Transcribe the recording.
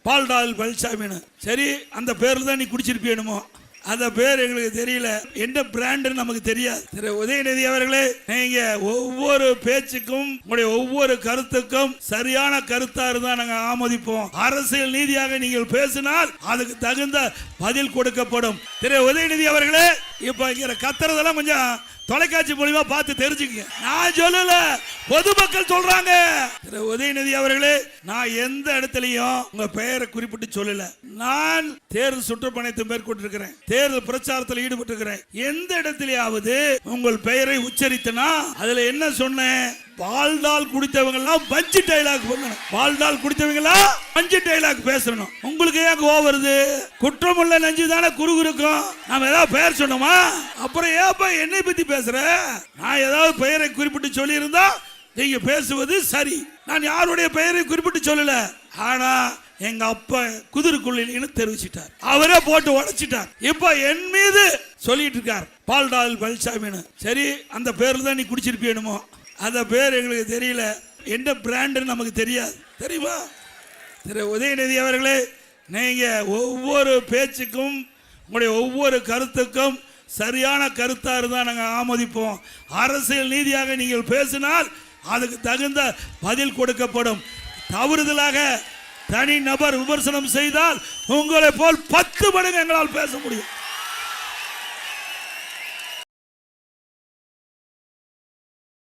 பால்டால் பழனிசாமின்னு. சரி, அந்த பேர்ல தான் நீ குடிச்சிருப்பியணுமோ, அந்த பேர் எங்களுக்கு தெரியல, என்ன பிராண்ட் நமக்கு தெரியாது. திரு உதயநிதி அவர்களே, நீங்க ஒவ்வொரு பேச்சுக்கும் உங்களுடைய ஒவ்வொரு கருத்துக்கும் சரியான கருத்தா இருந்தா நாங்க ஆமோதிப்போம். அரசியல் நீதியாக நீங்கள் பேசினால் அதுக்கு தகுந்த பதில் கொடுக்கப்படும். திரு உதயநிதி அவர்களே, இப்ப இங்க கத்துறதெல்லாம் கொஞ்சம் தொலைக்காட்சி மூலமா பார்த்து தெரிஞ்சுக்க. நான் சொல்லல, பொதுமக்கள் சொல்றாங்க. திரு உதயநிதி அவர்களே, நான் எந்த இடத்துலயும் உங்க பெயரை குறிப்பிட்டு சொல்லல. நான் தேர்தல் சுற்றுப்பயணத்தை மேற்கொண்டிருக்கிறேன், தேர்தல் பிரச்சாரத்தில் ஈடுபட்டிருக்கிறேன். எந்த இடத்திலேயாவது உங்கள் பெயரை உச்சரித்தனா அதுல என்ன சொன்னேன்? பால்டால் குடித்தவங்க எல்லாம் பஞ்சு டைலாக் பண்ணணும், பால்டால் குடித்தவங்க எல்லாம் பஞ்சு டைலாக் பேசணும். உங்களுக்கு ஏன் கோவம் வருது? குற்றமுள்ள நெஞ்சு தானே குறுகுறுக்கும். நாம ஏதாவது பெயர் சொன்னோமா? அப்புறம் ஏப்பா என்னை பத்தி பேசுற? நான் ஏதாவது பெயரை குறிப்பிட்டு சொல்லி இருந்தா நீங்க பேசுவது சரி. நான் யாருடைய பெயரை குறிப்பிட்டு சொல்லல. ஆனா எங்க அப்பா குதிரைக்குள்ளின்னு தெரிவிச்சிட்டார், அவரே போட்டு உடைச்சிட்டார். இப்ப என் மீது சொல்லிட்டு இருக்கார் பால்டால் பழனிசாமின்னு. சரி, அந்த பேர்ல தான் நீ குடிச்சிருப்பியணுமோ, அந்த பேர் எங்களுக்கு தெரியல, என்ன பிராண்ட் நமக்கு தெரியாது. தெரியுமா? திரு உதயநிதி அவர்களே, நீங்க ஒவ்வொரு பேச்சுக்கும் உங்களுடைய ஒவ்வொரு கருத்துக்கும் சரியான கருத்தா இருந்தா நாங்க ஆமோதிப்போம். அரசியல் நீதியாக நீங்கள் பேசினால் அதுக்கு தகுந்த பதில் கொடுக்கப்படும். தவறுதலாக தனி நபர் விமர்சனம் செய்தால் உங்களை போல் 10 மடங்கு எங்களால் பேச முடியும்.